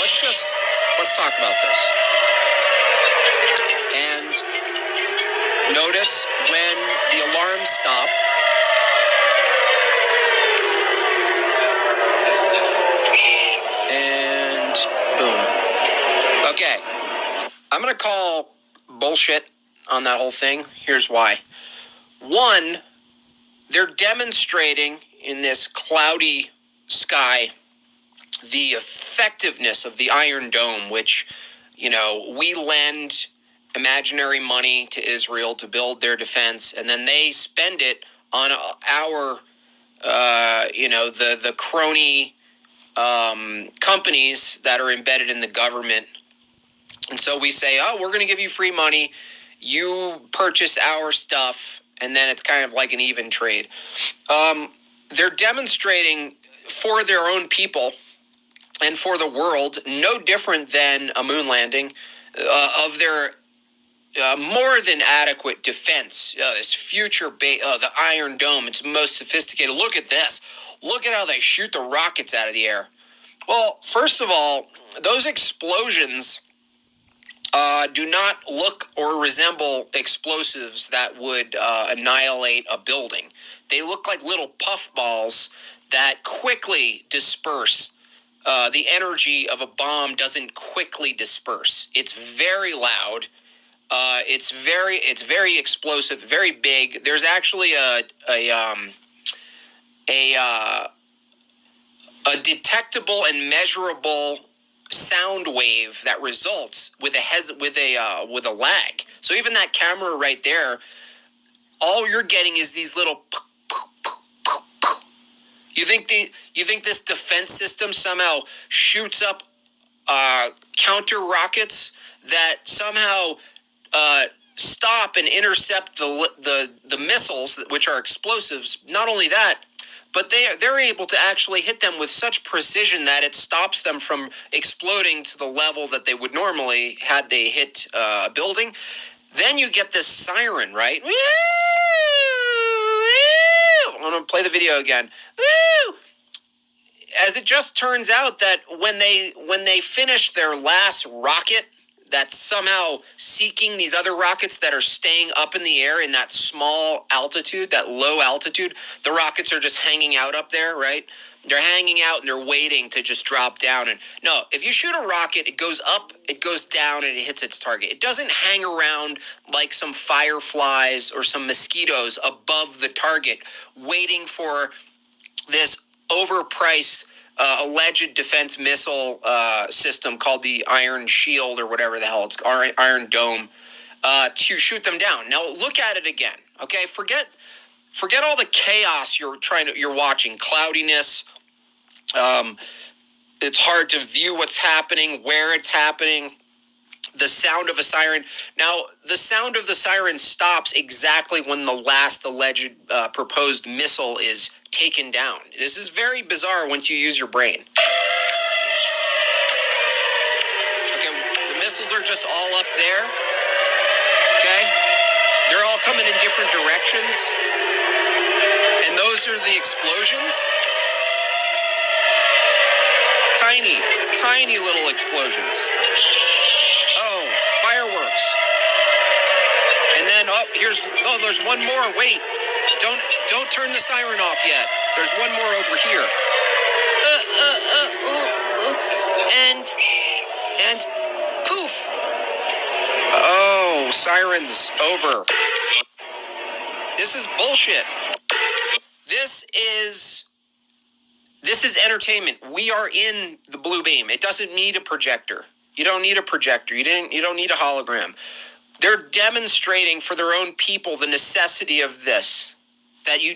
let's talk about this. And notice when the alarms stop. And boom. Okay. I'm going to call bullshit on that whole thing. Here's why. One, they're demonstrating in this cloudy sky the effectiveness of the Iron Dome, which, we lend imaginary money to Israel to build their defense, and then they spend it on our, the crony companies that are embedded in the government. And so we say, oh, we're going to give you free money. You purchase our stuff, and then it's kind of like an even trade. They're demonstrating for their own people and for the world, no different than a moon landing, of their more than adequate defense. This future, the Iron Dome, it's most sophisticated. Look at this. Look at how they shoot the rockets out of the air. Well, first of all, those explosions do not look or resemble explosives that would annihilate a building. They look like little puffballs that quickly disperse. The energy of a bomb doesn't quickly disperse. It's very loud. It's very explosive, very big. There's actually a detectable and measurable sound wave that results with a lag. So even that camera right there, all you're getting is these little. You think this defense system somehow shoots up counter rockets that somehow stop and intercept the missiles, which are explosives? Not only that, but they're able to actually hit them with such precision that it stops them from exploding to the level that they would normally had they hit a building. Then you get this siren, right? I'm going to play the video again. Woo! As it just turns out that when they finish their last rocket that's somehow seeking these other rockets that are staying up in the air in that small altitude, that low altitude, the rockets are just hanging out up there, right? They're hanging out and they're waiting to just drop down. And no, if you shoot a rocket, it goes up, it goes down, and it hits its target. It doesn't hang around like some fireflies or some mosquitoes above the target, waiting for this overpriced alleged defense missile system called the Iron Shield or whatever the hell it's called, Iron Dome, to shoot them down. Now look at it again. Okay, forget all the chaos you're watching, cloudiness. It's hard to view what's happening, where it's happening. The sound of a siren. Now, the sound of the siren stops exactly when the last alleged proposed missile is taken down. This is very bizarre once you use your brain. Okay, the missiles are just all up there. Okay? They're all coming in different directions. And those are the explosions. Tiny little explosions. Oh, fireworks. And then there's one more. Wait. Don't turn the siren off yet. There's one more over here. And poof. Oh, sirens over. This is bullshit. This is entertainment. We are in the blue beam. It doesn't need a projector. You don't need a projector. You don't need a hologram. They're demonstrating for their own people the necessity of this. That you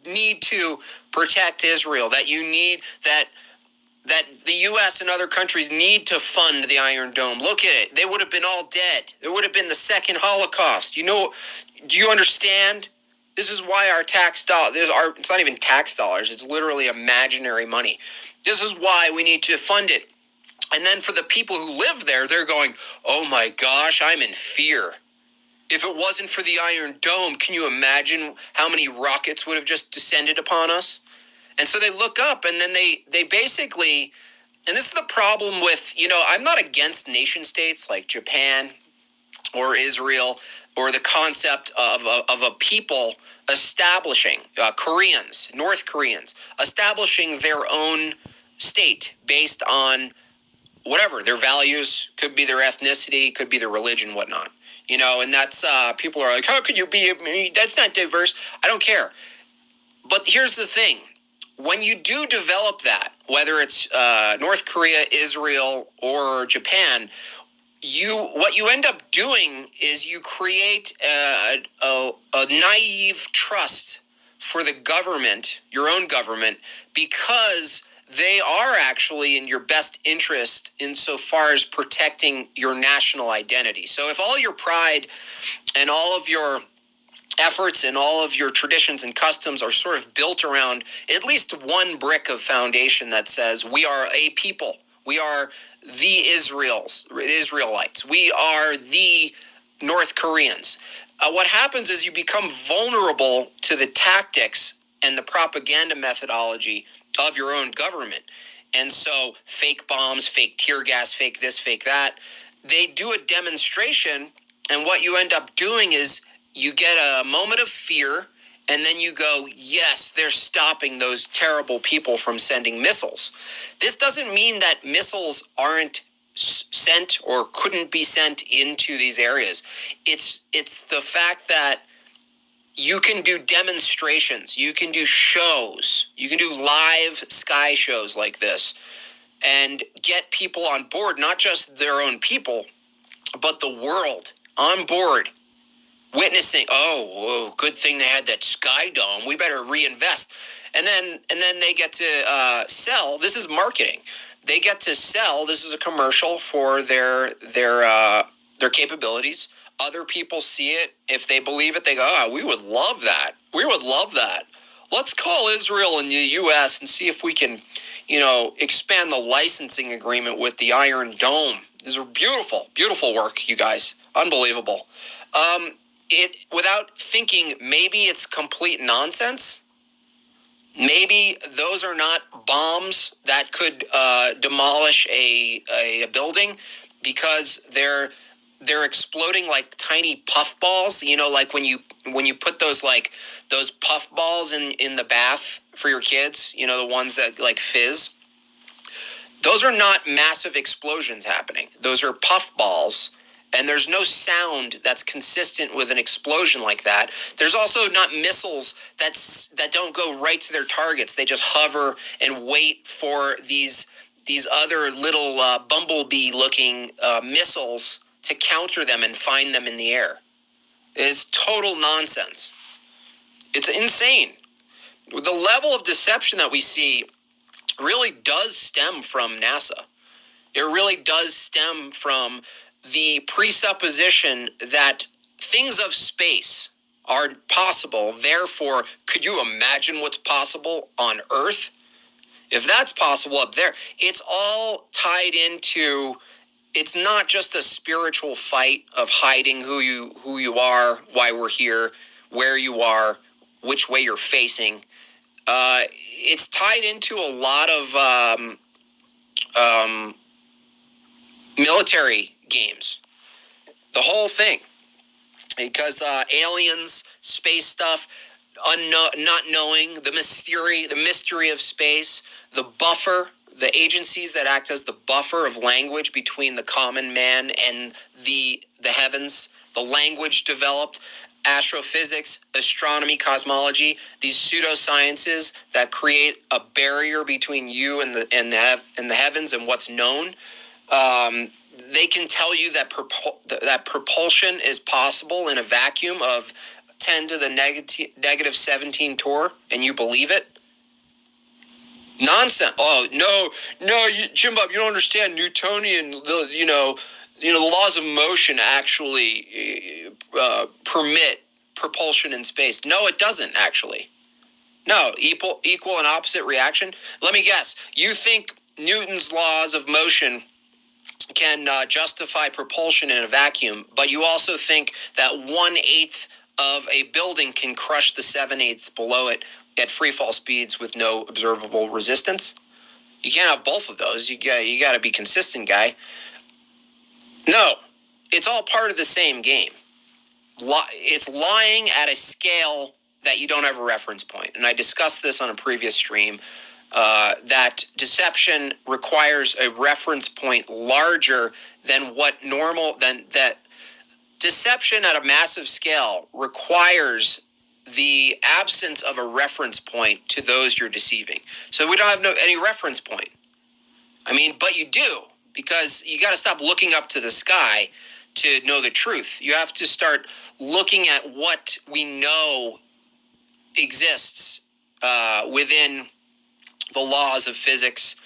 need to protect Israel. That you need that the U.S. and other countries need to fund the Iron Dome. Look at it. They would have been all dead. It would have been the second Holocaust. Do you understand? This is why our tax dollars, it's not even tax dollars, it's literally imaginary money. This is why we need to fund it. And then for the people who live there, they're going, oh my gosh, I'm in fear. If it wasn't for the Iron Dome, can you imagine how many rockets would have just descended upon us? And so they look up and then they basically, And this is the problem with, I'm not against nation states like Japan or Israel or the concept of a people establishing, Koreans, North Koreans, establishing their own state based on whatever, their values, could be their ethnicity, could be their religion, whatnot. And that's, people are like, how could you be, that's not diverse. I don't care. But here's the thing. When you do develop that, whether it's North Korea, Israel, or Japan, what you end up doing is you create a naive trust for the government, your own government, because they are actually in your best interest insofar as protecting your national identity. So if all your pride and all of your efforts and all of your traditions and customs are sort of built around at least one brick of foundation that says we are a people, we are the Israelites, we are the North Koreans. What happens is you become vulnerable to the tactics and the propaganda methodology of your own government. And so fake bombs, fake tear gas, fake this, fake that, they do a demonstration, and what you end up doing is you get a moment of fear, and then you go, yes, they're stopping those terrible people from sending missiles. This doesn't mean that missiles aren't sent or couldn't be sent into these areas. It's the fact that you can do demonstrations, you can do shows, you can do live sky shows like this and get people on board, not just their own people, but the world on board, witnessing, good thing they had that sky dome, we better reinvest. And then they get to sell, this is marketing, they get to sell, this is a commercial for their capabilities. Other people see it. If they believe it, they go, we would love that. We would love that. Let's call Israel and the U.S. and see if we can, expand the licensing agreement with the Iron Dome. These are beautiful, beautiful work, you guys. Unbelievable. Without thinking, maybe it's complete nonsense. Maybe those are not bombs that could demolish a building, because they're exploding like tiny puff balls, like when you put those puff balls in the bath for your kids, the ones that like fizz. Those are not massive explosions happening. Those are puff balls, and there's no sound that's consistent with an explosion like that. There's also not missiles that don't go right to their targets. They just hover and wait for these other little bumblebee-looking missiles to counter them and find them in the air. It is total nonsense. It's insane. The level of deception that we see really does stem from NASA. It really does stem from the presupposition that things of space are possible. Therefore, could you imagine what's possible on Earth? If that's possible up there, it's all tied into, it's not just a spiritual fight of hiding who you are, why we're here, where you are, which way you're facing. It's tied into a lot of military games. The whole thing. Because aliens, space stuff, not knowing, the mystery of space, the buffer, the agencies that act as the buffer of language between the common man and the heavens, the language developed, astrophysics, astronomy, cosmology, these pseudosciences that create a barrier between you and the heavens and what's known. They can tell you that that propulsion is possible in a vacuum of 10 to the negative 17 torr, and you believe it? Nonsense. Oh, no, Jimbob, you don't understand. Newtonian, the laws of motion actually permit propulsion in space. No, it doesn't actually. No, equal and opposite reaction. Let me guess. You think Newton's laws of motion can justify propulsion in a vacuum, but you also think that 1/8 of a building can crush the 7/8 below it at free fall speeds with no observable resistance? You can't have both of those. You got to be consistent, guy. No, it's all part of the same game. It's lying at a scale that you don't have a reference point. And I discussed this on a previous stream, that deception requires a reference point larger than that deception at a massive scale requires the absence of a reference point to those you're deceiving. So we don't have any reference point. I mean, but you do, because you got to stop looking up to the sky to know the truth. You have to start looking at what we know exists within the laws of physics,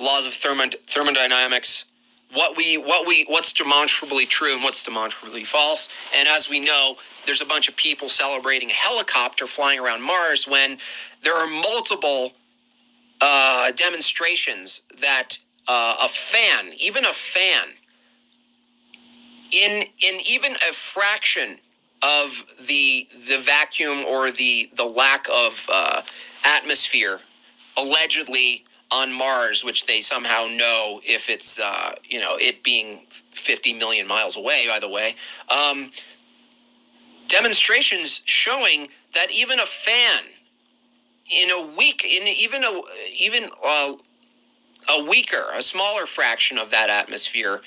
laws of thermodynamics, what's demonstrably true and what's demonstrably false. And as we know, there's a bunch of people celebrating a helicopter flying around Mars when there are multiple demonstrations that even a fan, in even a fraction of the vacuum or the lack of atmosphere allegedly on Mars, which they somehow know if it's it being 50 million miles away, by the way, demonstrations showing that even a fan in a smaller fraction of that atmosphere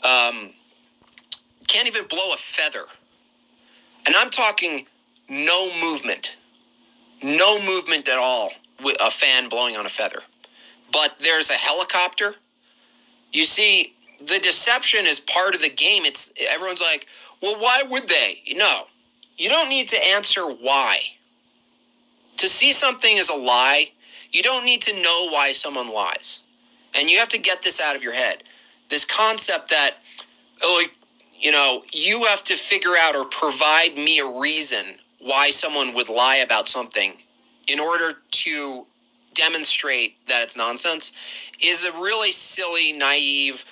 can't even blow a feather. And I'm talking no movement at all with a fan blowing on a feather. But there's a helicopter. You see, the deception is part of the game. Everyone's like, well, why would they? No, you don't need to answer why. To see something as a lie, you don't need to know why someone lies. And you have to get this out of your head. This concept that, you have to figure out or provide me a reason why someone would lie about something in order to demonstrate that it's nonsense is a really silly, naive,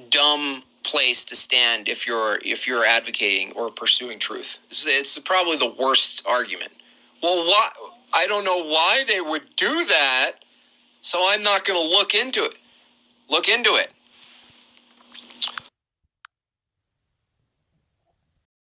dumb place to stand if you're advocating or pursuing truth. It's probably the worst argument. Well, why? I don't know why they would do that, so I'm not going to look into it. Look into it.